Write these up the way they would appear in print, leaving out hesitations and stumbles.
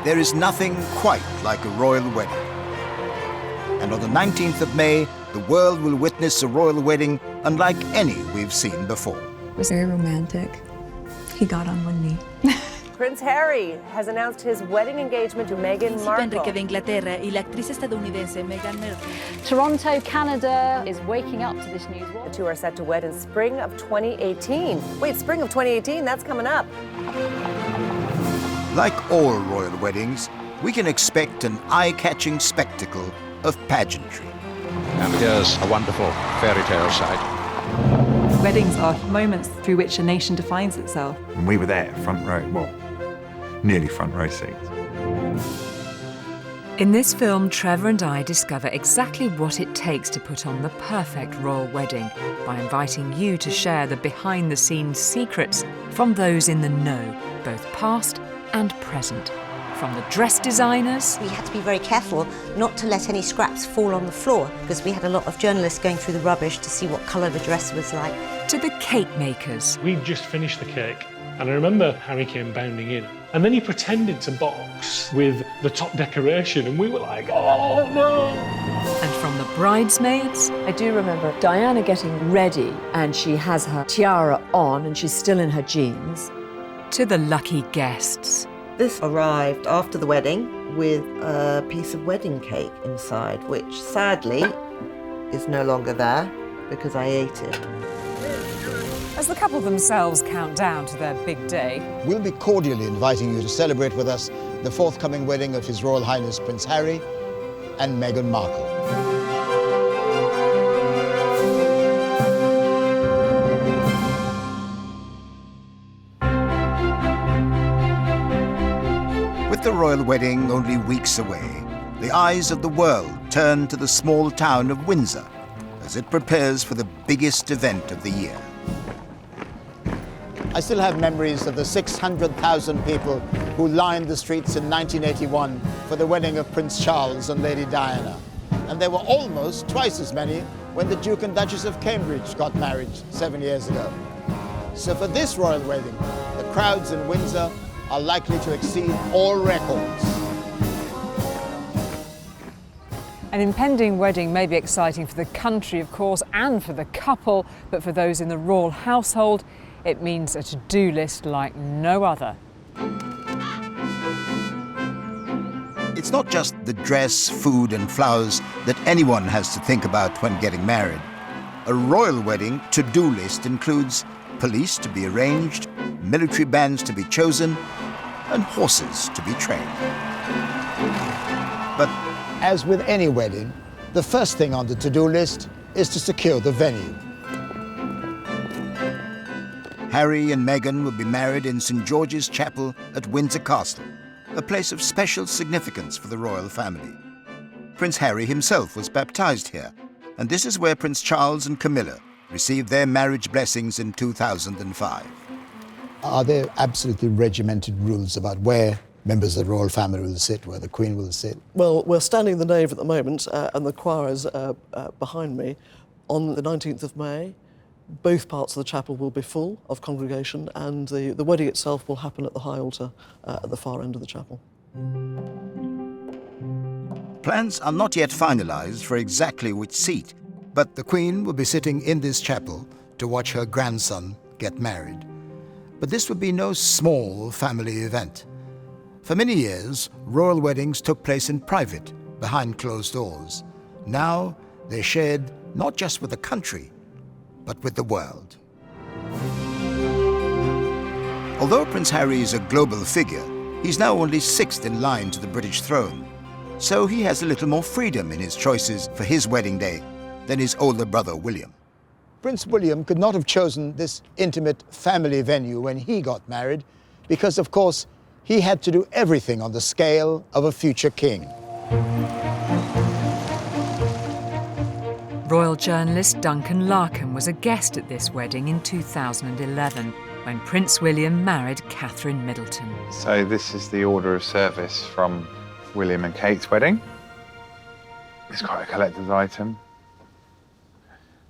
There is nothing quite like a royal wedding. And on the 19th of May, the world will witness a royal wedding unlike any we've seen before. It was very romantic. He got on one knee. Prince Harry has announced his wedding engagement to Meghan Markle. de Inglaterra y la actriz estadounidense Meghan Markle. Toronto, Canada is waking up to this news. The two are set to wed in spring of 2018. Wait, spring of 2018? That's coming up. Like all royal weddings, we can expect an eye-catching spectacle of pageantry. And here's a wonderful fairy tale sight. Weddings are moments through which a nation defines itself. And we were there, front row, well, nearly front row seats. In this film, Trevor and I discover exactly what it takes to put on the perfect royal wedding by inviting you to share the behind-the-scenes secrets from those in the know, both past and present. From the dress designers... We had to be very careful not to let any scraps fall on the floor because we had a lot of journalists going through the rubbish to see what colour the dress was like. To the cake makers. We'd just finished the cake, and I remember Harry came bounding in, and then he pretended to box with the top decoration, and we were like, oh no! And from the bridesmaids... I do remember Diana getting ready, and she has her tiara on, and she's still in her jeans. To the lucky guests. This arrived after the wedding with a piece of wedding cake inside, which sadly is no longer there because I ate it. As the couple themselves count down to their big day, we'll be cordially inviting you to celebrate with us the forthcoming wedding of His Royal Highness Prince Harry and Meghan Markle. With the royal wedding only weeks away, the eyes of the world turn to the small town of Windsor as it prepares for the biggest event of the year. I still have memories of the 600,000 people who lined the streets in 1981 for the wedding of Prince Charles and Lady Diana. And there were almost twice as many when the Duke and Duchess of Cambridge got married 7 years ago. So for this royal wedding, the crowds in Windsor are likely to exceed all records. an impending wedding may be exciting for the country, of course, and for the couple, but for those in the royal household, it means a to-do list like no other. It's not just the dress, food and flowers that anyone has to think about when getting married. A royal wedding to-do list includes police to be arranged, military bands to be chosen, and horses to be trained. But as with any wedding, the first thing on the to-do list is to secure the venue. Harry and Meghan will be married in St. George's Chapel at Windsor Castle, a place of special significance for the royal family. Prince Harry himself was baptized here, and this is where Prince Charles and Camilla received their marriage blessings in 2005. Are there absolutely regimented rules about where members of the royal family will sit, where the Queen will sit? Well, we're standing in the nave at the moment, and the choir is behind me. On the 19th of May, both parts of the chapel will be full of congregation, and the wedding itself will happen at the high altar at the far end of the chapel. Plans are not yet finalized for exactly which seat, but the Queen will be sitting in this chapel to watch her grandson get married. But this will be no small family event. For many years, royal weddings took place in private, behind closed doors. Now, they're shared not just with the country, but with the world. Although Prince Harry is a global figure, he's now only sixth in line to the British throne. So he has a little more freedom in his choices for his wedding day than his older brother, William. Prince William could not have chosen this intimate family venue when he got married because, of course, he had to do everything on the scale of a future king. Royal journalist Duncan Larkin was a guest at this wedding in 2011 when Prince William married Catherine Middleton. So this is the order of service from William and Kate's wedding. It's quite a collector's item.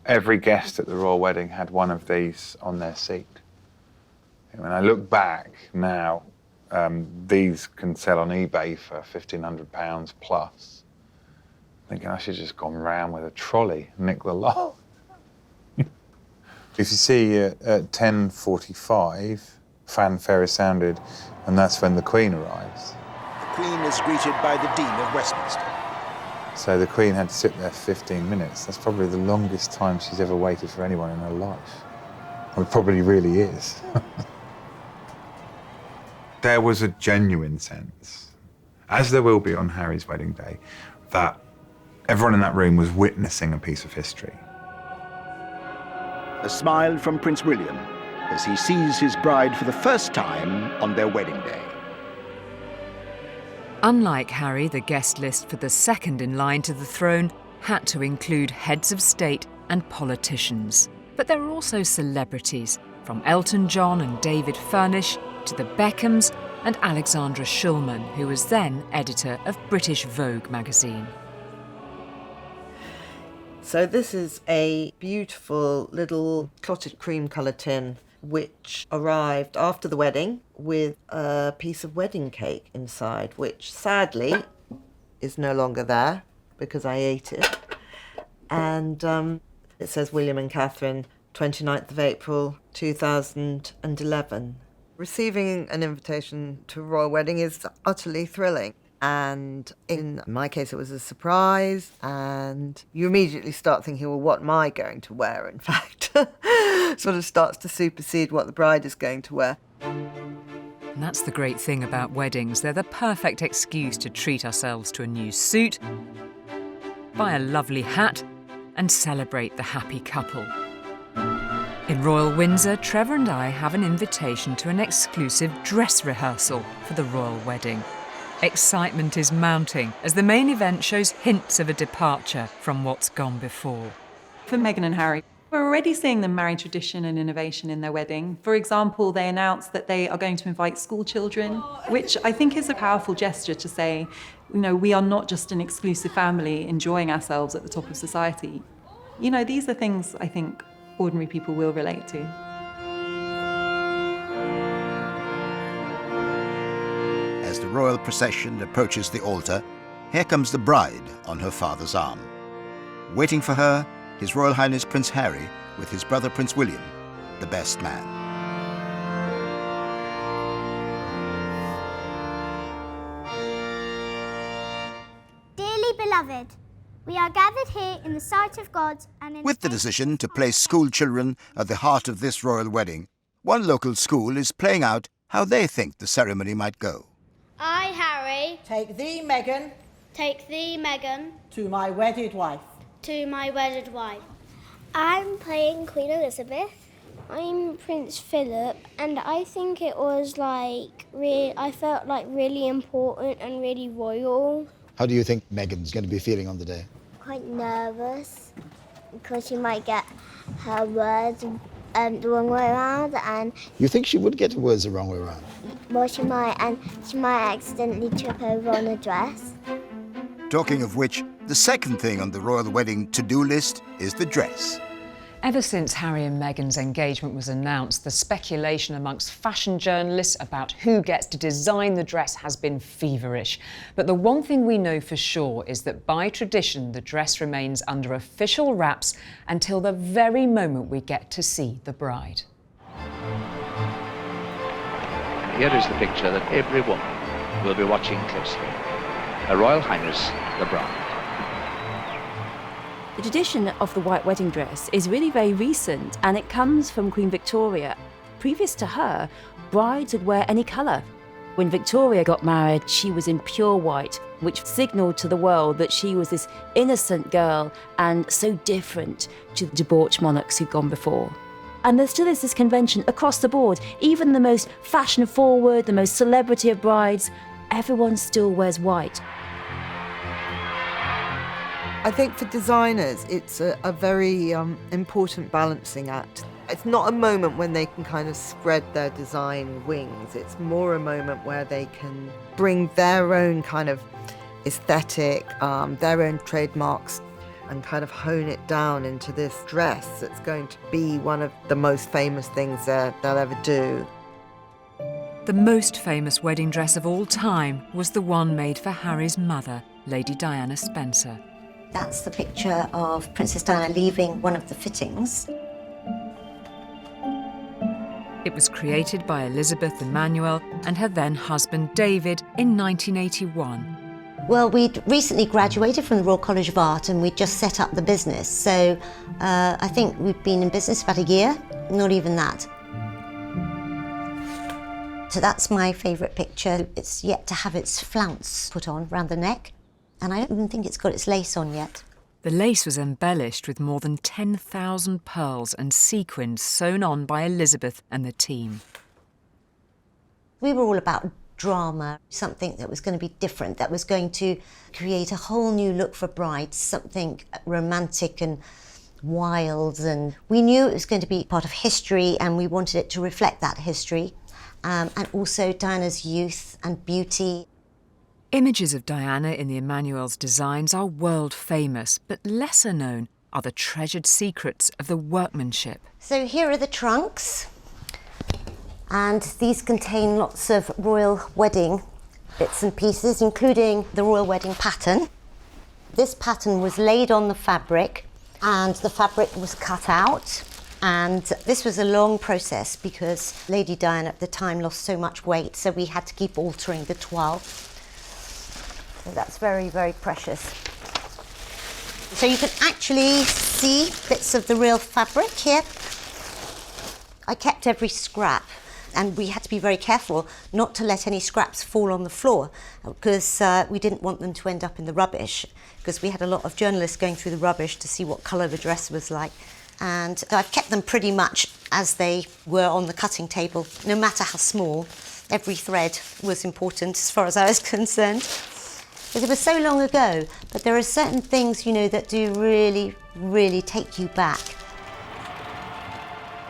Every guest at the royal wedding had one of these on their seat. When I look back now, These can sell on eBay for £1,500 plus. Thinking I should have just gone round with a trolley and nicked the lot. If you see at 10:45, fanfare is sounded, and that's when the Queen arrives. The Queen is greeted by the Dean of Westminster. So the Queen had to sit there 15 minutes. That's probably the longest time she's ever waited for anyone in her life. Well, it probably really is. There was a genuine sense, as there will be on Harry's wedding day, that everyone in that room was witnessing a piece of history. A smile from Prince William as he sees his bride for the first time on their wedding day. Unlike Harry, the guest list for the second in line to the throne had to include heads of state and politicians. But there were also celebrities, from Elton John and David Furnish to the Beckhams and Alexandra Shulman, who was then editor of British Vogue magazine. So this is a beautiful little clotted cream colour tin which arrived after the wedding with a piece of wedding cake inside, which sadly is no longer there because I ate it. And it says William and Catherine, 29th of April 2011. Receiving an invitation to a royal wedding is utterly thrilling. And in my case, it was a surprise. And you immediately start thinking, well, what am I going to wear, in fact? Sort of starts to supersede what the bride is going to wear. And that's the great thing about weddings. They're the perfect excuse to treat ourselves to a new suit, buy a lovely hat, and celebrate the happy couple. In Royal Windsor, Trevor and I have an invitation to an exclusive dress rehearsal for the royal wedding. Excitement is mounting as the main event shows hints of a departure from what's gone before. For Meghan and Harry, we're already seeing them marry tradition and innovation in their wedding. For example, they announced that they are going to invite school children, which I think is a powerful gesture to say, you know, we are not just an exclusive family enjoying ourselves at the top of society. You know, these are things I think ordinary people will relate to. As the royal procession approaches the altar, here comes the bride on her father's arm. Waiting for her, His Royal Highness Prince Harry with his brother Prince William, the best man. Dearly beloved, we are gathered here in the sight of God and in... With the decision to place school children at the heart of this royal wedding, one local school is playing out how they think the ceremony might go. I, Harry, take thee, Meghan, to my wedded wife. I'm playing Queen Elizabeth. I'm Prince Philip, and I think it was I felt like really important and really royal. How do you think Meghan's going to be feeling on the day? Quite nervous because she might get her words the wrong way around, and You think she would get her words the wrong way around? well, she might accidentally trip over on a dress. Talking of which, the second thing on the royal wedding to-do list is the dress. Ever since Harry and Meghan's engagement was announced, the speculation amongst fashion journalists about who gets to design the dress has been feverish. But the one thing we know for sure is that by tradition, the dress remains under official wraps until the very moment we get to see the bride. Here is the picture that every woman will be watching closely. Her Royal Highness, the bride. The tradition of the white wedding dress is really very recent, and it comes from Queen Victoria. Previous to her, brides would wear any colour. When Victoria got married, she was in pure white, which signalled to the world that she was this innocent girl and so different to the debauched monarchs who'd gone before. And there still is this convention across the board. Even the most fashion-forward, the most celebrity of brides, everyone still wears white. I think for designers, it's a very important balancing act. It's not a moment when they can kind of spread their design wings. It's more a moment where they can bring their own kind of aesthetic, their own trademarks, and kind of hone it down into this dress that's going to be one of the most famous things they'll ever do. The most famous wedding dress of all time was the one made for Harry's mother, Lady Diana Spencer. That's the picture of Princess Diana leaving one of the fittings. It was created by Elizabeth Emanuel and her then husband David in 1981. Well, we'd recently graduated from the Royal College of Art and we'd just set up the business. So I think we've been in business about a year, not even that. So that's my favourite picture. It's yet to have its flounce put on round the neck, and I don't even think it's got its lace on yet. The lace was embellished with more than 10,000 pearls and sequins sewn on by Elizabeth and the team. We were all about drama, something that was going to be different, that was going to create a whole new look for brides, something romantic and wild, and we knew it was going to be part of history and we wanted it to reflect that history, and also Diana's youth and beauty. Images of Diana in the Emanuel's designs are world famous, but lesser known are the treasured secrets of the workmanship. So here are the trunks, and these contain lots of royal wedding bits and pieces, including the royal wedding pattern. This pattern was laid on the fabric, and the fabric was cut out. And this was a long process because Lady Diana at the time lost so much weight, so we had to keep altering the toile. So that's very, very precious. So you can actually see bits of the real fabric here. I kept every scrap, and we had to be very careful not to let any scraps fall on the floor because we didn't want them to end up in the rubbish, because we had a lot of journalists going through the rubbish to see what colour the dress was like. And I've kept them pretty much as they were on the cutting table, no matter how small. Every thread was important as far as I was concerned. But it was so long ago, but there are certain things, you know, that do really, really take you back.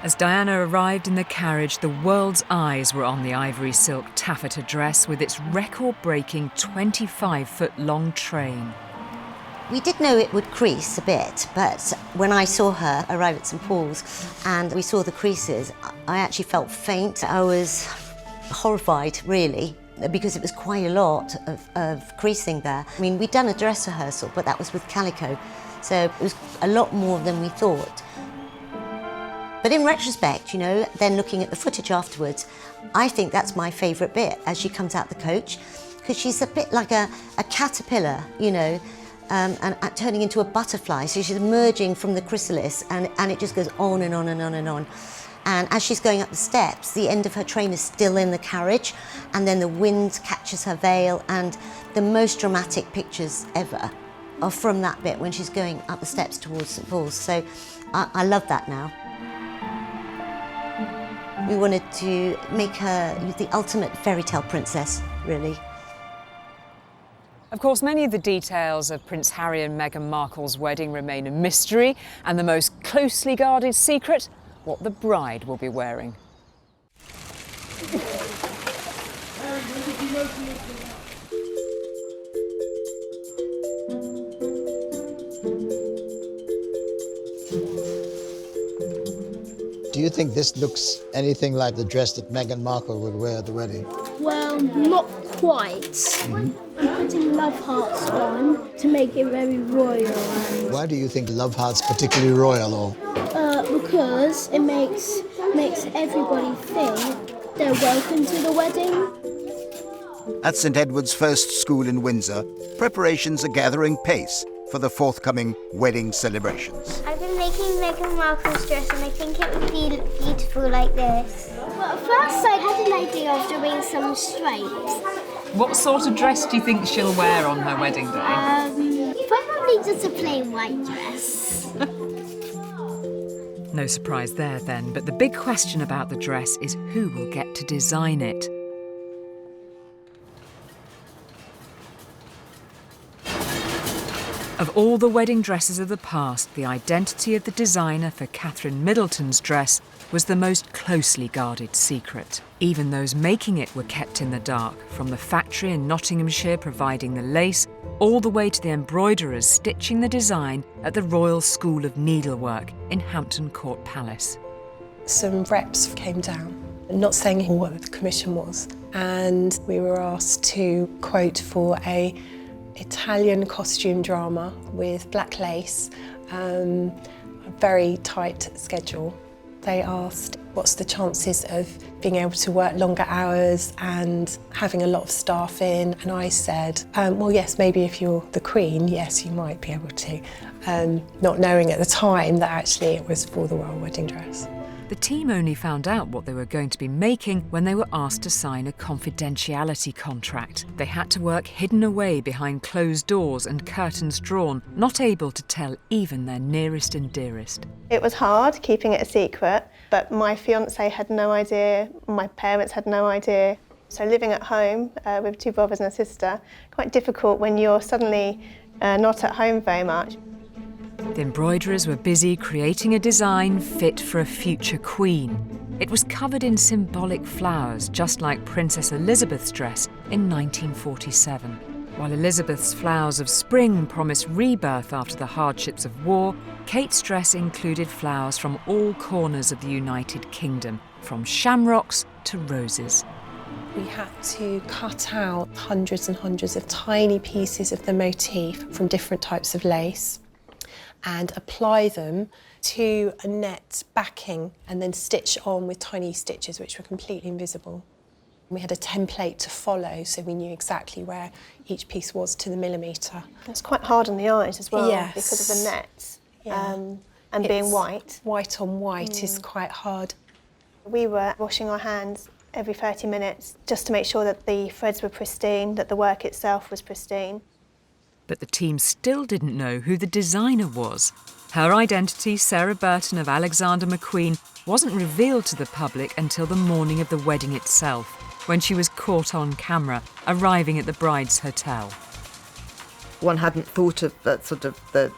As Diana arrived in the carriage, the world's eyes were on the ivory silk taffeta dress with its record-breaking 25-foot-long train. We did know it would crease a bit, but when I saw her arrive at St Paul's and we saw the creases, I actually felt faint. I was horrified, really, because it was quite a lot of creasing there. I mean, we'd done a dress rehearsal, but that was with calico, so it was a lot more than we thought. But in retrospect, you know, then looking at the footage afterwards, I think that's my favourite bit as she comes out the coach, because she's a bit like a caterpillar, you know, and turning into a butterfly. So she's emerging from the chrysalis, and it just goes on and on and on and on. And as she's going up the steps, the end of her train is still in the carriage, and then the wind catches her veil, and the most dramatic pictures ever are from that bit when she's going up the steps towards St Paul's. So I love that now. We wanted to make her the ultimate fairy tale princess, really. Of course, many of the details of Prince Harry and Meghan Markle's wedding remain a mystery, and the most closely guarded secret, what the bride will be wearing. Do you think this looks anything like the dress that Meghan Markle would wear at the wedding? Well, not quite. I'm putting love hearts on to make it very royal. Why do you think love heart's particularly royal, or? Because it makes everybody think they're welcome to the wedding. At St Edward's First School in Windsor, preparations are gathering pace for the forthcoming wedding celebrations. I've been making Meghan Markle's dress and I think it would be beautiful like this. Well, at first I had an idea of doing some stripes. What sort of dress do you think she'll wear on her wedding day? Probably just a plain white dress. No surprise there then, but the big question about the dress is who will get to design it. Of all the wedding dresses of the past, the identity of the designer for Catherine Middleton's dress was the most closely guarded secret. Even those making it were kept in the dark, from the factory in Nottinghamshire providing the lace, all the way to the embroiderers stitching the design at the Royal School of Needlework in Hampton Court Palace. Some reps came down Not saying what the commission was. And we were asked to quote for a Italian costume drama with black lace, a very tight schedule. They asked what's the chances of being able to work longer hours and having a lot of staff in, and I said, well, yes, maybe if you're the Queen, yes, you might be able to, not knowing at the time that actually it was for the royal wedding dress. The team only found out what they were going to be making when they were asked to sign a confidentiality contract. They had to work hidden away behind closed doors and curtains drawn, not able to tell even their nearest and dearest. It was hard keeping it a secret, but my fiancé had no idea, my parents had no idea. So living at home with 2 brothers and a sister, quite difficult when you're suddenly not at home very much. The embroiderers were busy creating a design fit for a future queen. It was covered in symbolic flowers, just like Princess Elizabeth's dress in 1947. While Elizabeth's flowers of spring promised rebirth after the hardships of war, Kate's dress included flowers from all corners of the United Kingdom, from shamrocks to roses. We had to cut out hundreds and hundreds of tiny pieces of the motif from different types of lace and apply them to a net backing and then stitch on with tiny stitches which were completely invisible. We had a template to follow, so we knew exactly where each piece was to the millimetre. It's quite hard on the eyes as well, yes, because of the nets and It's being white. White on white is quite hard. We were washing our hands every 30 minutes just to make sure that the threads were pristine, that the work itself was pristine. But the team still didn't know who the designer was. Her identity, Sarah Burton of Alexander McQueen, wasn't revealed to the public until the morning of the wedding itself, when she was caught on camera, arriving at the bride's hotel. One hadn't thought of that sort of the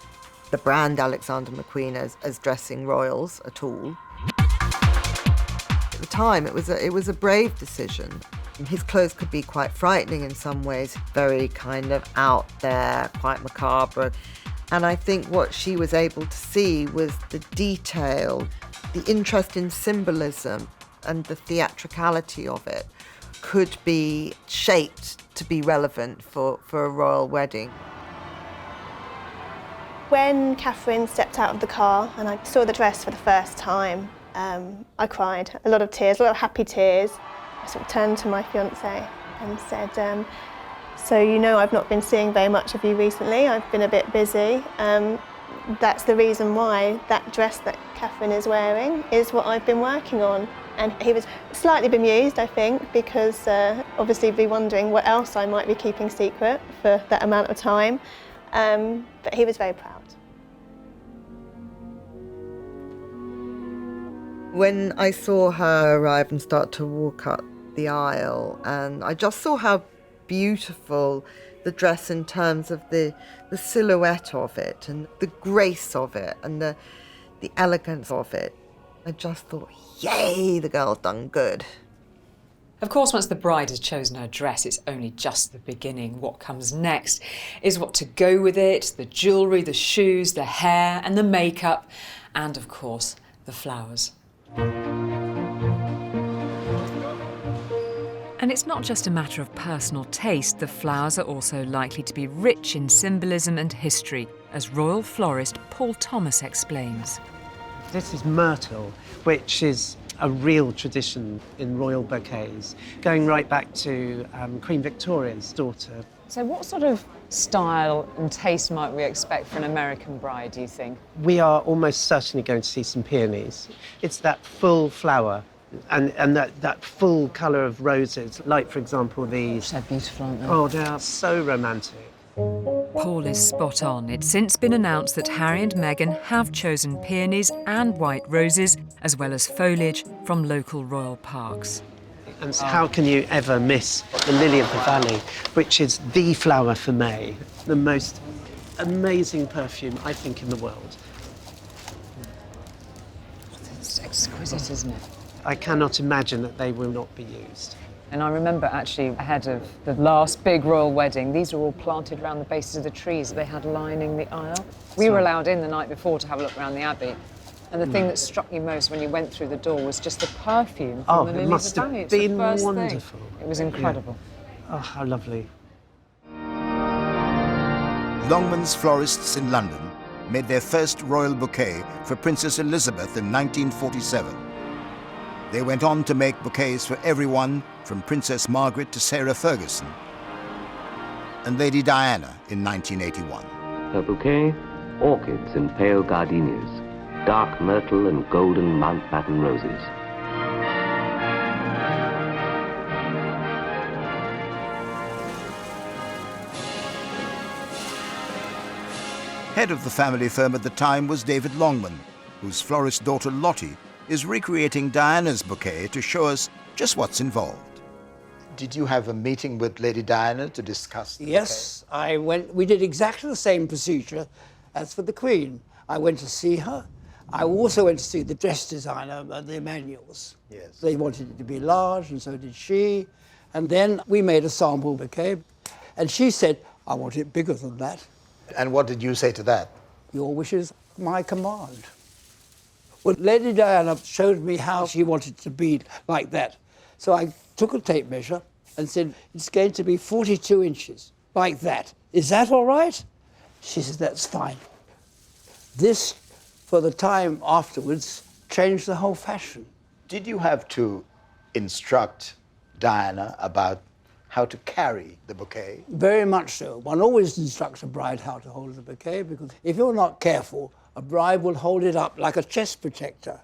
brand Alexander McQueen as dressing royals at all. At the time, it was a brave decision. His clothes could be quite frightening in some ways, very kind of out there, quite macabre. And I think what she was able to see was the detail, the interest in symbolism and the theatricality of it could be shaped to be relevant for a royal wedding. When Catherine stepped out of the car and I saw the dress for the first time, I cried, a lot of tears, a lot of happy tears. I sort of turned to my fiancé and said, so you know I've not been seeing very much of you recently, I've been a bit busy. That's the reason why that dress that Catherine is wearing is what I've been working on. And he was slightly bemused, I think, because obviously he'd be wondering what else I might be keeping secret for that amount of time. But he was very proud. When I saw her arrive and start to walk up the aisle, and I just saw how beautiful the dress in terms of the silhouette of it and the grace of it and the elegance of it, I just thought, yay, the girl's done good. Of course, once the bride has chosen her dress, it's only just the beginning. What comes next is what to go with it, the jewellery, the shoes, the hair and the makeup, and of course, the flowers. And it's not just a matter of personal taste. The flowers are also likely to be rich in symbolism and history, as royal florist Paul Thomas explains. This is myrtle, which is a real tradition in royal bouquets, going right back to Queen Victoria's daughter. So what sort of style and taste might we expect for an American bride, do you think? We are almost certainly going to see some peonies. It's that full flower and that full colour of roses, like, for example, these. They're beautiful, aren't they? Oh, they are so romantic. Paul is spot on. It's since been announced that Harry and Meghan have chosen peonies and white roses, as well as foliage from local royal parks. And how can you ever miss the lily of the valley, which is the flower for May, the most amazing perfume, I think, in the world. It's exquisite, isn't it? I cannot imagine that they will not be used. And I remember actually ahead of the last big royal wedding, these were all planted around the bases of the trees that they had lining the aisle. We were allowed in the night before to have a look around the Abbey. And the thing that struck you most when you went through the door was just the perfume from Oh, the it lilies must of have the valley. been wonderful. It was incredible. Oh, how lovely. Longman's florists in London made their first royal bouquet for Princess Elizabeth in 1947. They went on to make bouquets for everyone from Princess Margaret to Sarah Ferguson and Lady Diana in 1981. Her bouquet, orchids and pale gardenias, dark myrtle and golden Mountbatten roses. Head of the family firm at the time was David Longman, whose florist daughter Lottie is recreating Diana's bouquet to show us just what's involved. Did you have a meeting with Lady Diana to discuss the Yes, I went. We did exactly the same procedure as for the Queen. I went to see her. I also went to see the dress designer, the Emanuels. Yes. They wanted it to be large, and so did she. And then we made a sample bouquet, and she said, "I want it bigger than that." And what did you say to that? "Your wish is my command." Well, Lady Diana showed me how she wanted it to be like that. So I took a tape measure and said, "It's going to be 42 inches, like that. Is that all right?" She said, "That's fine." This, for the time afterwards, changed the whole fashion. Did you have to instruct Diana about how to carry the bouquet? Very much so. One always instructs a bride how to hold the bouquet, because if you're not careful, a bride will hold it up like a chest protector.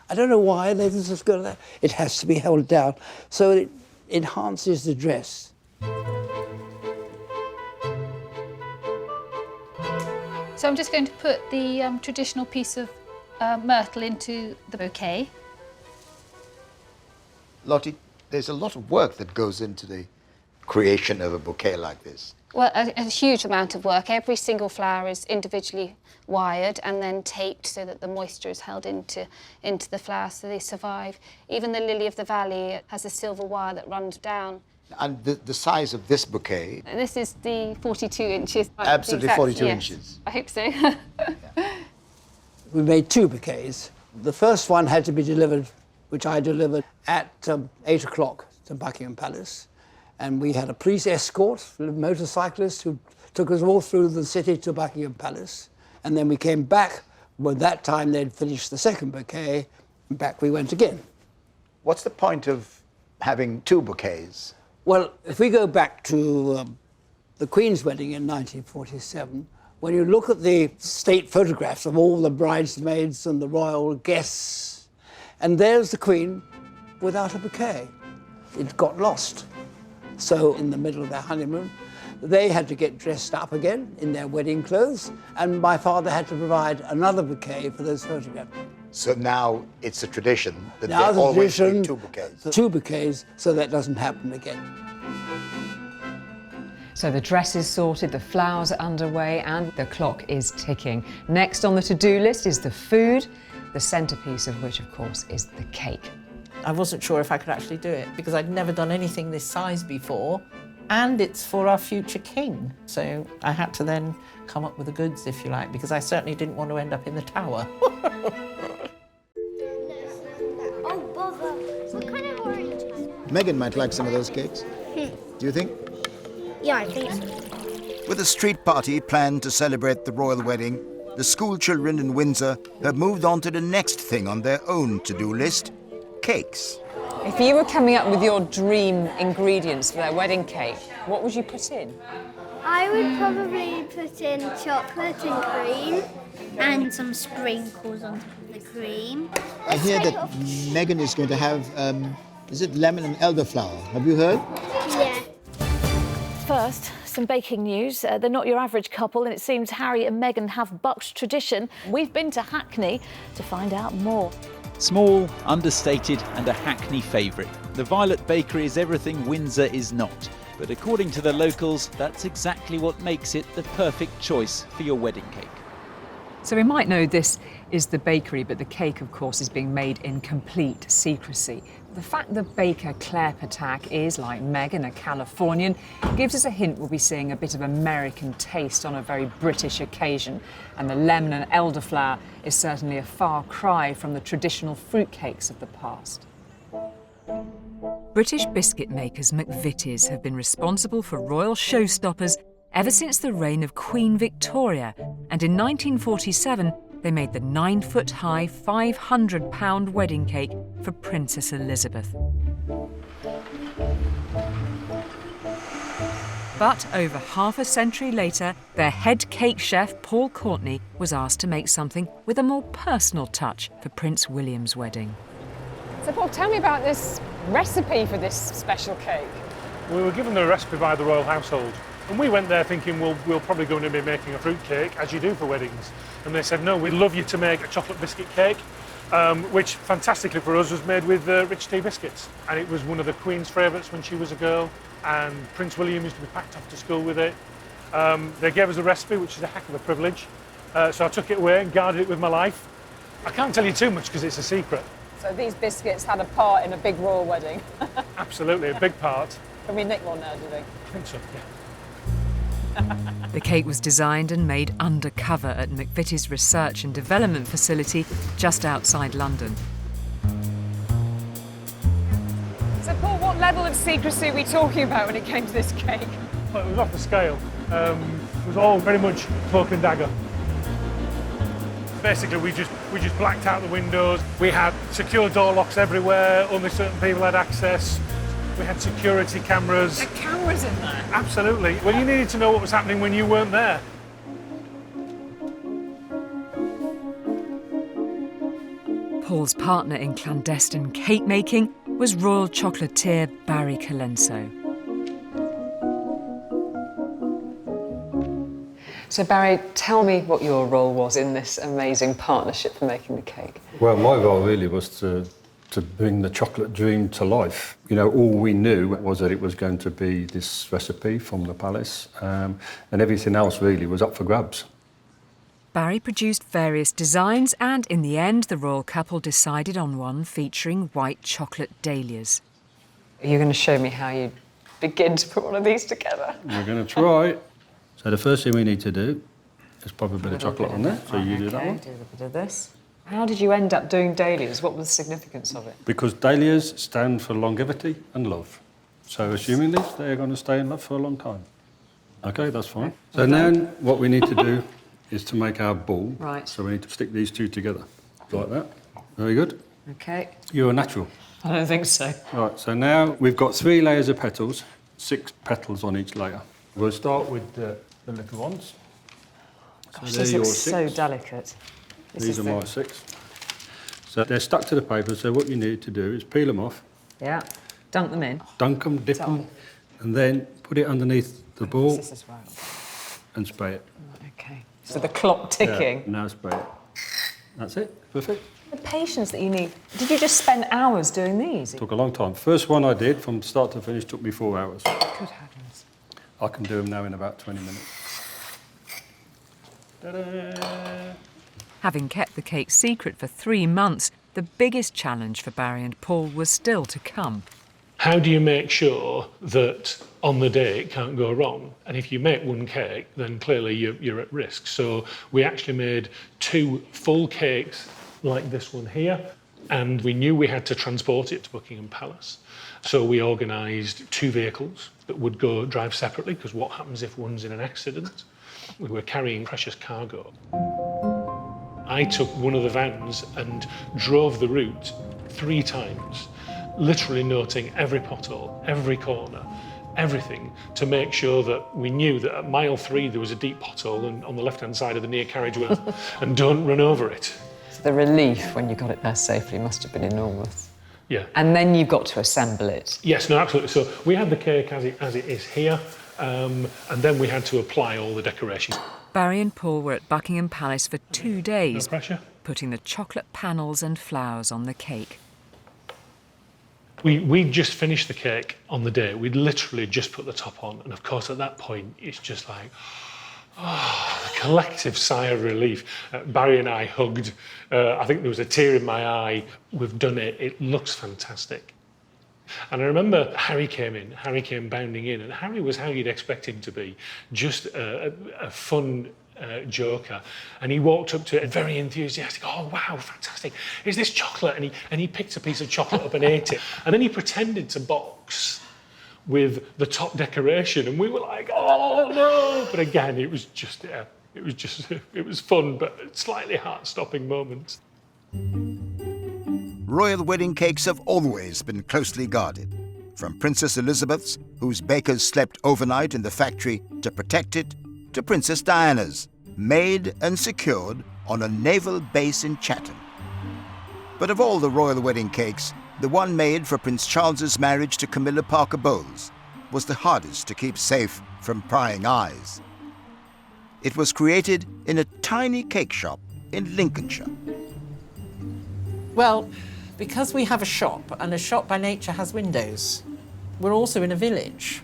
I don't know why they just go like that. It has to be held down, so it enhances the dress. So I'm just going to put the traditional piece of myrtle into the bouquet. Lottie, there's a lot of work that goes into the creation of a bouquet like this. Well, a huge amount of work. Every single flower is individually wired and then taped so that the moisture is held into the flower so they survive. Even the lily of the valley has a silver wire that runs down. And the size of this bouquet? And this is the 42 inches. Absolutely 42 inches. I hope so. We made two bouquets. The first one had to be delivered, which I delivered at 8 o'clock to Buckingham Palace. And we had a police escort, motorcyclists, who took us all through the city to Buckingham Palace. And then we came back. Well, that time they'd finished the second bouquet, and back we went again. What's the point of having two bouquets? Well, if we go back to the Queen's wedding in 1947, when you look at the state photographs of all the bridesmaids and the royal guests, and there's the Queen without a bouquet. It got lost. So in the middle of their honeymoon, they had to get dressed up again in their wedding clothes, and my father had to provide another bouquet for those photographs. So now it's a tradition that Now there always be tradition, two bouquets. Two bouquets, so that doesn't happen again. So the dress is sorted, the flowers are underway, and the clock is ticking. Next on the to-do list is the food, the centrepiece of which, of course, is the cake. I wasn't sure if I could actually do it because I'd never done anything this size before, and it's for our future king. So I had to then come up with the goods, if you like, because I certainly didn't want to end up in the tower. Oh, bother. What kind of orange? Meghan might like some of those cakes. Do you think? Yeah, I think so. With a street party planned to celebrate the royal wedding, the school children in Windsor have moved on to the next thing on their own to-do list: cakes. If you were coming up with your dream ingredients for their wedding cake, what would you put in? I would probably put in chocolate and cream and some sprinkles on top of the cream. I hear that Meghan is going to have, is it lemon and elderflower? Have you heard? Yeah. First, some baking news. They're not your average couple, and it seems Harry and Meghan have bucked tradition. We've been to Hackney to find out more. Small, understated and a Hackney favourite. The Violet Bakery is everything Windsor is not. But according to the locals, that's exactly what makes it the perfect choice for your wedding cake. So we might know this is the bakery, but the cake, of course, is being made in complete secrecy. The fact the baker Claire Patak is, like Meghan, a Californian, gives us a hint we'll be seeing a bit of American taste on a very British occasion. And the lemon and elderflower is certainly a far cry from the traditional fruitcakes of the past. British biscuit makers McVitie's have been responsible for royal showstoppers ever since the reign of Queen Victoria, and in 1947 they made the 9-foot-high, £500 wedding cake for Princess Elizabeth. But over half a century later, their head cake chef, Paul Courtney, was asked to make something with a more personal touch for Prince William's wedding. So Paul, tell me about this recipe for this special cake. We were given the recipe by the royal household, and we went there thinking, well, we're probably going to be making a fruit cake, as you do for weddings. And they said, no, we'd love you to make a chocolate biscuit cake, which, fantastically for us, was made with rich tea biscuits. And it was one of the Queen's favourites when she was a girl, and Prince William used to be packed off to school with it. They gave us a recipe, which is a heck of a privilege. So I took it away and guarded it with my life. I can't tell you too much because it's a secret. So these biscuits had a part in a big royal wedding? Absolutely, a big part. Can we nick one now, do you think? I think so, yeah. The cake was designed and made undercover at McVitie's research and development facility just outside London. So Paul, what level of secrecy are we talking about when it came to this cake? Well, it was off the scale. It was all very much cloak and dagger. Basically, we just blacked out the windows. We had secure door locks everywhere. Only certain people had access. We had security cameras. There are cameras in there? Absolutely. Well, you needed to know what was happening when you weren't there. Paul's partner in clandestine cake making was royal chocolatier Barry Colenso. So Barry, tell me what your role was in this amazing partnership for making the cake. Well, my role really was to bring the chocolate dream to life. You know, all we knew was that it was going to be this recipe from the palace, and everything else really was up for grabs. Barry produced various designs, and in the end, the royal couple decided on one featuring white chocolate dahlias. Are you going to show me how you begin to put one of these together? We're going to try. So the first thing we need to do is pop a bit of chocolate on there. So you do that one. Do a bit of this. How did you end up doing dahlias? What was the significance of it? Because dahlias stand for longevity and love. So assuming this, they're going to stay in love for a long time. OK, that's fine. So now what we need to do is to make our ball. Right. So we need to stick these two together, like that. Very good. OK. You're a natural. I don't think so. Right, so now we've got 3 layers of petals, 6 petals on each layer. We'll start with the little ones. Gosh, this looks so delicate. These are my 6. So they're stuck to the paper, so what you need to do is peel them off. Yeah, dunk them in. Dunk them, dip them, and then put it underneath the ball and spray it. OK. So the clock ticking. Yeah, now spray it. That's it, perfect. The patience that you need. Did you just spend hours doing these? Took a long time. First one I did, from start to finish, took me 4 hours. Good heavens. I can do them now in about 20 minutes. Ta-da! Having kept the cake secret for 3 months, the biggest challenge for Barry and Paul was still to come. How do you make sure that on the day it can't go wrong? And if you make one cake, then clearly you're at risk. So we actually made 2 full cakes like this one here, and we knew we had to transport it to Buckingham Palace. So we organised 2 vehicles that would go drive separately, because what happens if one's in an accident? We were carrying precious cargo. I took one of the vans and drove the route 3 times, literally noting every pothole, every corner, everything, to make sure that we knew that at mile 3 there was a deep pothole and on the left-hand side of the near carriageway, and don't run over it. So the relief when you got it there safely must have been enormous. Yeah. And then you've got to assemble it. Yes, no, absolutely. So we had the cake as it is here, and then we had to apply all the decorations. Barry and Paul were at Buckingham Palace for 2 days, No pressure. putting the chocolate panels and flowers on the cake. We'd just finished the cake on the day. We'd literally just put the top on, and of course at that point it's just like, oh, the collective sigh of relief. Barry and I hugged. I think there was a tear in my eye. We've done it. It looks fantastic. And I remember Harry came bounding in, and Harry was how you'd expect him to be, just a fun joker. And he walked up to it very enthusiastic. Oh, wow, fantastic. Is this chocolate? And he picked a piece of chocolate up and ate it. And then he pretended to box with the top decoration, and we were like, oh, no. But again, it was fun, but slightly heart-stopping moments. Royal wedding cakes have always been closely guarded, from Princess Elizabeth's, whose bakers slept overnight in the factory to protect it, to Princess Diana's, made and secured on a naval base in Chatham. But of all the royal wedding cakes, the one made for Prince Charles's marriage to Camilla Parker Bowles was the hardest to keep safe from prying eyes. It was created in a tiny cake shop in Lincolnshire. Well, because we have a shop, and a shop by nature has windows, we're also in a village.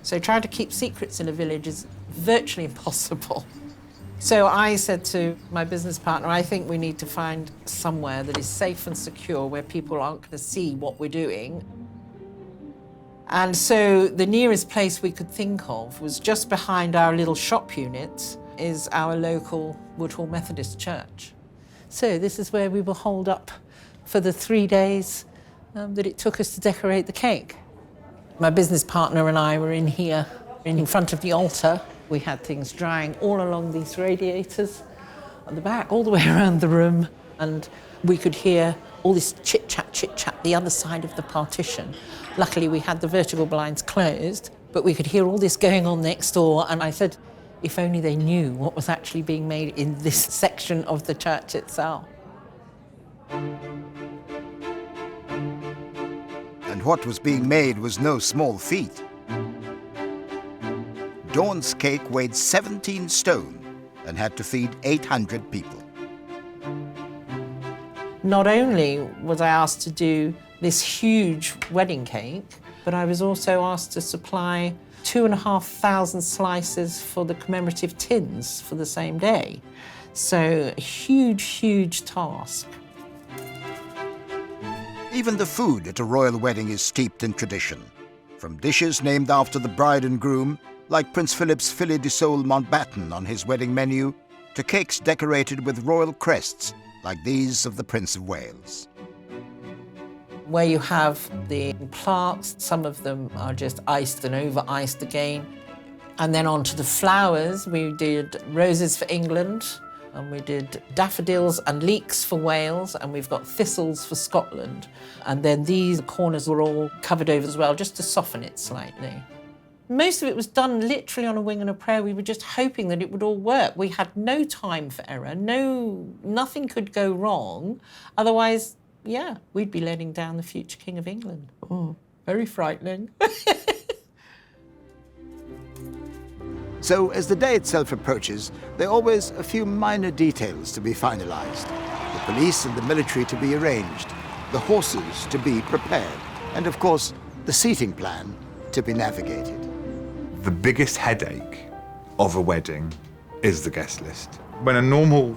So trying to keep secrets in a village is virtually impossible. So I said to my business partner, I think we need to find somewhere that is safe and secure, where people aren't going to see what we're doing. And so the nearest place we could think of was just behind our little shop unit is our local Woodhall Methodist Church. So this is where we were holed up for the 3 days that it took us to decorate the cake. My business partner and I were in here, in front of the altar. We had things drying all along these radiators at the back, all the way around the room, and we could hear all this chit-chat the other side of the partition. Luckily, we had the vertical blinds closed, but we could hear all this going on next door, and I said, if only they knew what was actually being made in this section of the church itself. And what was being made was no small feat. Dawn's cake weighed 17 stone and had to feed 800 people. Not only was I asked to do this huge wedding cake, but I was also asked to supply 2,500 slices for the commemorative tins for the same day. So a huge, huge task. Even the food at a royal wedding is steeped in tradition, from dishes named after the bride and groom, like Prince Philip's filet de sole Mountbatten on his wedding menu, to cakes decorated with royal crests, like these of the Prince of Wales. Where you have the plaques, some of them are just iced and over-iced again. And then onto the flowers, we did roses for England, and we did daffodils and leeks for Wales, and we've got thistles for Scotland. And then these corners were all covered over as well, just to soften it slightly. Most of it was done literally on a wing and a prayer. We were just hoping that it would all work. We had no time for error, nothing could go wrong. Otherwise, yeah, we'd be letting down the future King of England. Oh, very frightening. So as the day itself approaches, there are always a few minor details to be finalised. The police and the military to be arranged, the horses to be prepared, and of course, the seating plan to be navigated. The biggest headache of a wedding is the guest list. When a normal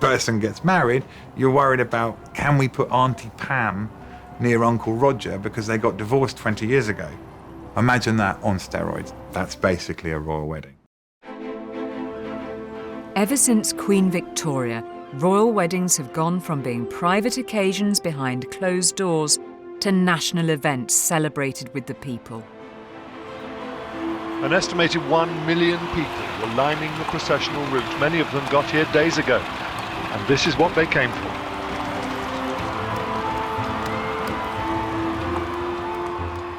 person gets married, you're worried about, can we put Auntie Pam near Uncle Roger because they got divorced 20 years ago? Imagine that on steroids. That's basically a royal wedding. Ever since Queen Victoria, royal weddings have gone from being private occasions behind closed doors to national events celebrated with the people. An estimated 1 million people were lining the processional route. Many of them got here days ago, and this is what they came for.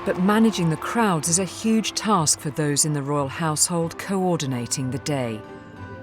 But managing the crowds is a huge task for those in the royal household coordinating the day.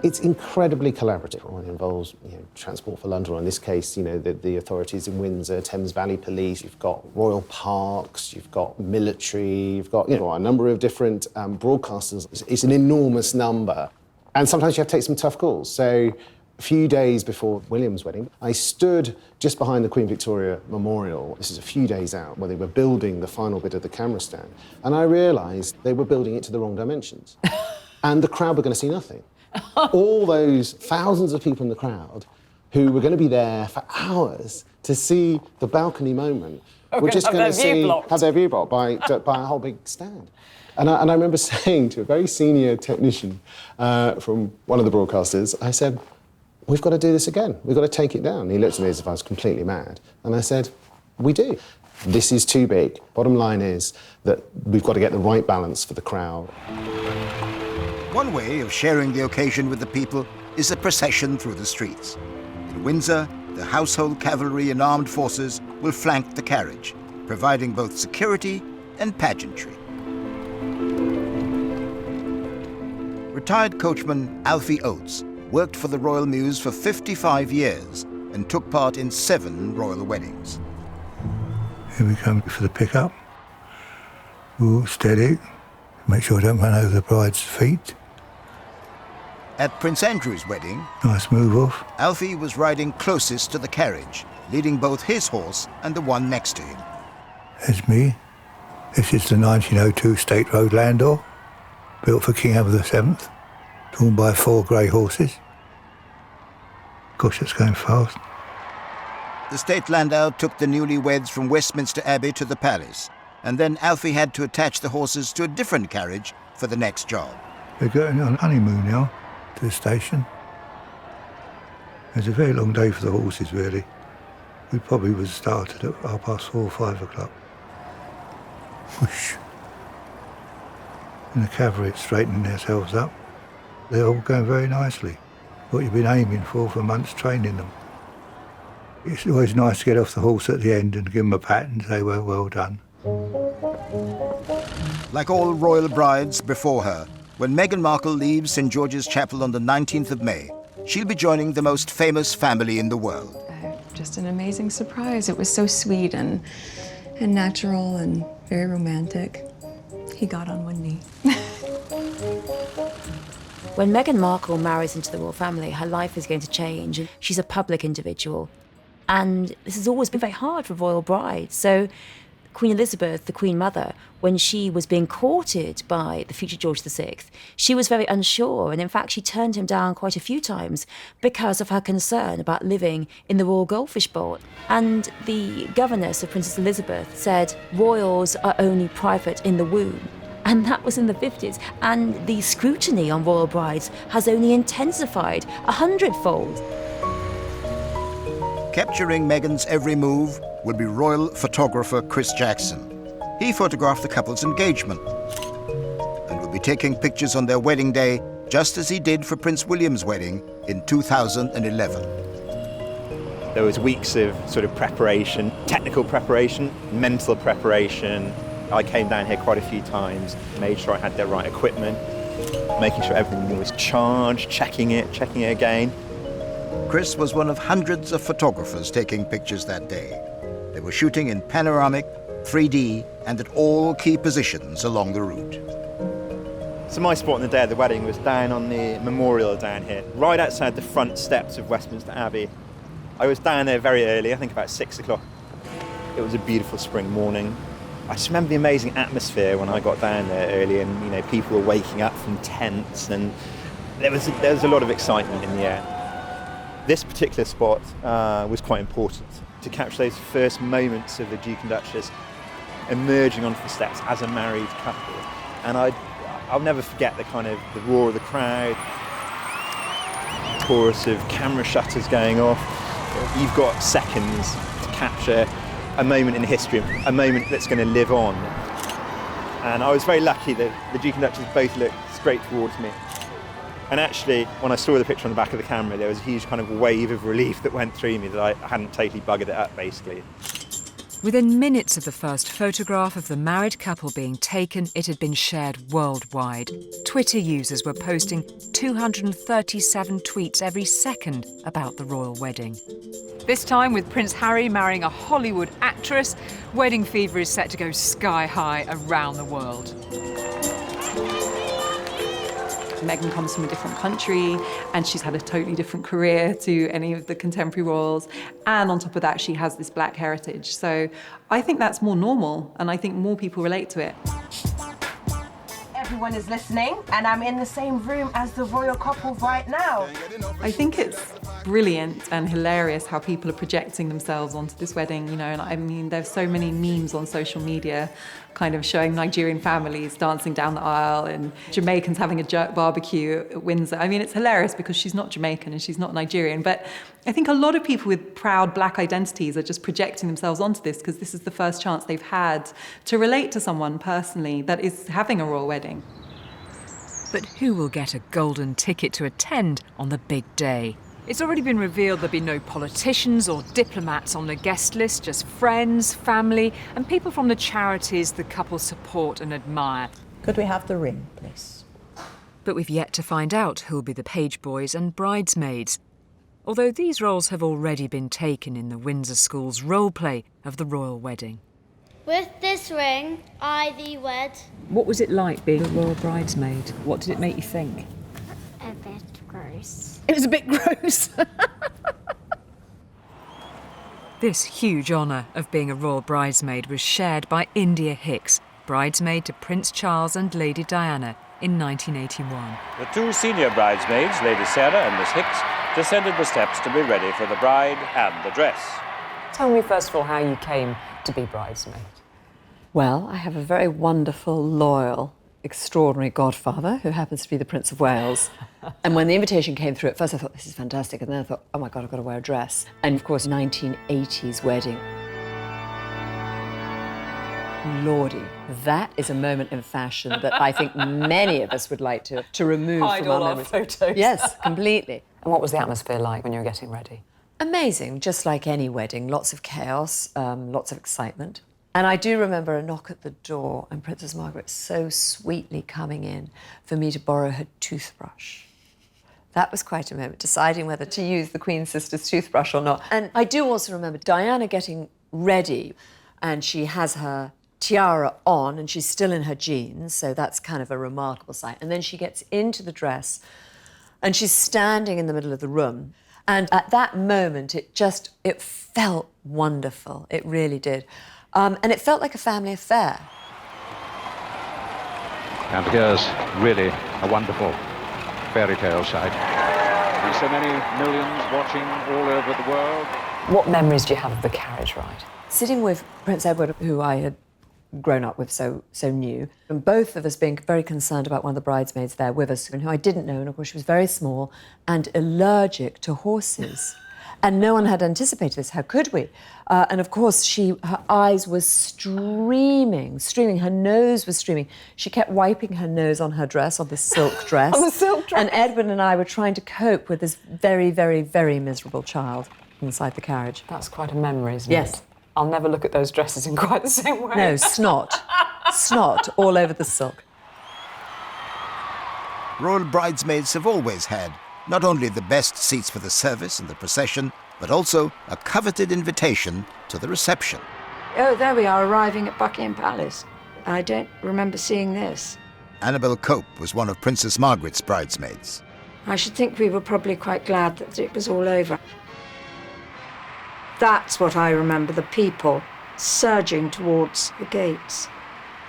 It's incredibly collaborative. It involves Transport for London, or in this case, the authorities in Windsor, Thames Valley Police, you've got royal parks, you've got military, you've got a number of different broadcasters. It's an enormous number. And sometimes you have to take some tough calls. So a few days before William's wedding, I stood just behind the Queen Victoria Memorial. This is a few days out, where they were building the final bit of the camera stand. And I realised they were building it to the wrong dimensions. And the crowd were going to see nothing. All those thousands of people in the crowd who were going to be there for hours to see the balcony moment We're just going to have their have their view view blocked. blocked by a whole big stand. And I remember saying to a very senior technician from one of the broadcasters, I said, we've got to do this again. We've got to take it down. And he looked at me as if I was completely mad. And I said, we do. This is too big. Bottom line is that we've got to get the right balance for the crowd. One way of sharing the occasion with the people is a procession through the streets. In Windsor, the household cavalry and armed forces will flank the carriage, providing both security and pageantry. Retired coachman Alfie Oates worked for the Royal Mews for 55 years and took part in 7 royal weddings. Here we come for the pickup. Ooh, steady. Make sure I don't run over the bride's feet. At Prince Andrew's wedding, Nice move off. Alfie was riding closest to the carriage, leading both his horse and the one next to him. There's me. This is the 1902 State Road Landau, built for King Edward VII, drawn by 4 grey horses. Gosh, it's going fast. The state landau took the newlyweds from Westminster Abbey to the palace, and then Alfie had to attach the horses to a different carriage for the next job. We're going on honeymoon now to the station. It's a very long day for the horses, really. We probably would have started at 4:30 or 5 o'clock. Whoosh. And the cavalry straightening themselves up. They're all going very nicely. What you've been aiming for months training them. It's always nice to get off the horse at the end and give them a pat and say, well done. Like all royal brides before her, when Meghan Markle leaves St. George's Chapel on the 19th of May, she'll be joining the most famous family in the world. Just an amazing surprise. It was so sweet and natural and very romantic. He got on one knee. When Meghan Markle marries into the royal family, her life is going to change. She's a public individual. And this has always been very hard for royal brides. So Queen Elizabeth, the Queen Mother, when she was being courted by the future George VI, she was very unsure. And in fact, she turned him down quite a few times because of her concern about living in the Royal Goldfish Bowl. And the governess of Princess Elizabeth said, royals are only private in the womb. And that was in the 50s. And the scrutiny on royal brides has only intensified 100-fold. Capturing Meghan's every move will be royal photographer Chris Jackson. He photographed the couple's engagement and will be taking pictures on their wedding day, just as he did for Prince William's wedding in 2011. There was weeks of sort of preparation, technical preparation, mental preparation. I came down here quite a few times, made sure I had the right equipment, making sure everything was charged, checking it again. Chris was one of hundreds of photographers taking pictures that day. They were shooting in panoramic, 3D, and at all key positions along the route. So my spot on the day of the wedding was down on the memorial down here, right outside the front steps of Westminster Abbey. I was down there very early, I think about 6 o'clock. It was a beautiful spring morning. I just remember the amazing atmosphere when I got down there early, and people were waking up from tents, and there was a lot of excitement in the air. This particular spot was quite important to capture those first moments of the Duke and Duchess emerging onto the steps as a married couple. And I'll never forget the roar of the crowd, chorus of camera shutters going off. You've got seconds to capture a moment in history, a moment that's going to live on. And I was very lucky that the Duke and Duchess both looked straight towards me. And actually, when I saw the picture on the back of the camera, there was a huge kind of wave of relief that went through me that I hadn't totally buggered it up, basically. Within minutes of the first photograph of the married couple being taken, it had been shared worldwide. Twitter users were posting 237 tweets every second about the royal wedding. This time, with Prince Harry marrying a Hollywood actress, wedding fever is set to go sky high around the world. Meghan comes from a different country and she's had a totally different career to any of the contemporary royals. And on top of that, she has this black heritage. So I think that's more normal and I think more people relate to it. Everyone is listening and I'm in the same room as the royal couple right now. I think it's brilliant and hilarious how people are projecting themselves onto this wedding, you know, and I mean, there's so many memes on social media kind of showing Nigerian families dancing down the aisle and Jamaicans having a jerk barbecue at Windsor. I mean, it's hilarious because she's not Jamaican and she's not Nigerian, but I think a lot of people with proud black identities are just projecting themselves onto this because this is the first chance they've had to relate to someone personally that is having a royal wedding. But who will get a golden ticket to attend on the big day? It's already been revealed there'll be no politicians or diplomats on the guest list, just friends, family, and people from the charities the couple support and admire. Could we have the ring, please? But we've yet to find out who'll be the page boys and bridesmaids, although these roles have already been taken in the Windsor School's role play of the royal wedding. With this ring, I thee wed. What was it like being a royal bridesmaid? What did it make you think? A bit gross. It was a bit gross. This huge honour of being a royal bridesmaid was shared by India Hicks, bridesmaid to Prince Charles and Lady Diana in 1981. The two senior bridesmaids, Lady Sarah and Miss Hicks, descended the steps to be ready for the bride and the dress. Tell me first of all how you came to be bridesmaid. Well, I have a very wonderful, loyal, extraordinary godfather who happens to be the Prince of Wales. And when the invitation came through, at first I thought, this is fantastic. And then I thought, oh my God, I've got to wear a dress. And of course, 1980s wedding. Lordy, that is a moment in fashion that I think many of us would like to remove Hide from all our our memories. photos. Yes, completely. And what was the atmosphere like when you were getting ready? Amazing, just like any wedding. Lots of chaos, lots of excitement. And I do remember a knock at the door and Princess Margaret so sweetly coming in for me to borrow her toothbrush. That was quite a moment, deciding whether to use the Queen's sister's toothbrush or not. And I do also remember Diana getting ready, and she has her tiara on and she's still in her jeans, so that's kind of a remarkable sight. And then she gets into the dress and she's standing in the middle of the room. And at that moment, it felt wonderful. It really did. And it felt like a family affair. And here's really a wonderful fairy tale sight. And so many millions watching all over the world. What memories do you have of the carriage ride? Sitting with Prince Edward, who I had grown up with so new, and both of us being very concerned about one of the bridesmaids there with us, and who I didn't know, and of course she was very small and allergic to horses. And no one had anticipated this. How could we? And of course, her eyes were streaming, her nose was streaming. She kept wiping her nose on her dress, on this silk dress. On the silk dress. And Edward and I were trying to cope with this very, very, very miserable child inside the carriage. That's quite a memory, isn't yes. it? I'll never look at those dresses in quite the same way. No, snot all over the silk. Royal bridesmaids have always had not only the best seats for the service and the procession, but also a coveted invitation to the reception. Oh, there we are, arriving at Buckingham Palace. I don't remember seeing this. Annabel Cope was one of Princess Margaret's bridesmaids. I should think we were probably quite glad that it was all over. That's what I remember, the people surging towards the gates.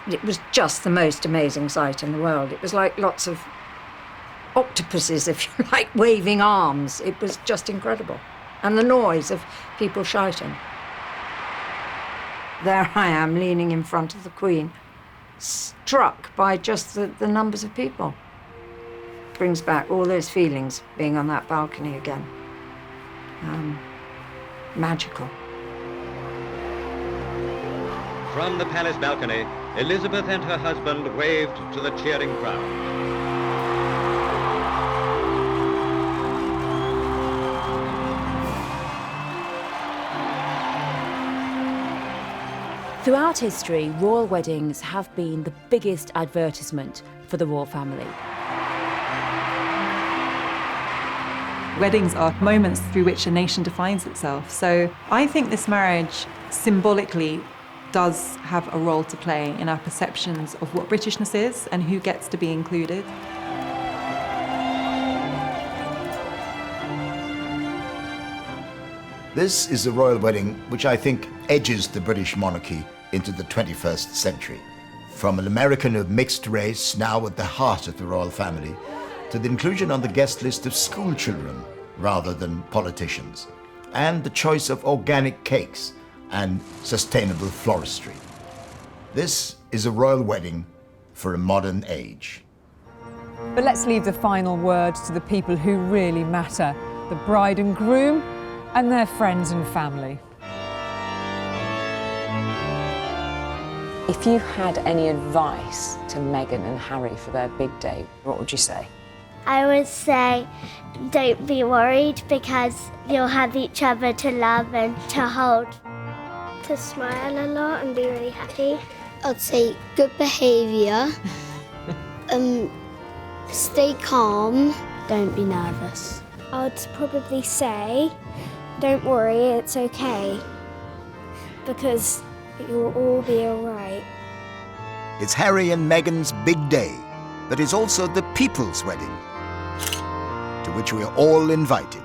It was just the most amazing sight in the world. It was like lots of octopuses, if you like, waving arms. It was just incredible. And the noise of people shouting. There I am, leaning in front of the Queen, struck by just the numbers of people. Brings back all those feelings, being on that balcony again. Magical. From the palace balcony, Elizabeth and her husband waved to the cheering crowd. Throughout history, royal weddings have been the biggest advertisement for the royal family. Weddings are moments through which a nation defines itself. So I think this marriage symbolically does have a role to play in our perceptions of what Britishness is and who gets to be included. This is a royal wedding which I think edges the British monarchy into the 21st century. From an American of mixed race, now at the heart of the royal family, to the inclusion on the guest list of school children, rather than politicians, and the choice of organic cakes and sustainable floristry. This is a royal wedding for a modern age. But let's leave the final word to the people who really matter, the bride and groom and their friends and family. If you had any advice to Meghan and Harry for their big day, what would you say? I would say don't be worried because you'll have each other to love and to hold. To smile a lot and be really happy. I'd say good behaviour, stay calm, don't be nervous. I'd probably say don't worry, it's okay, because it will all be all right. It's Harry and Meghan's big day, but it's also the people's wedding, to which we are all invited.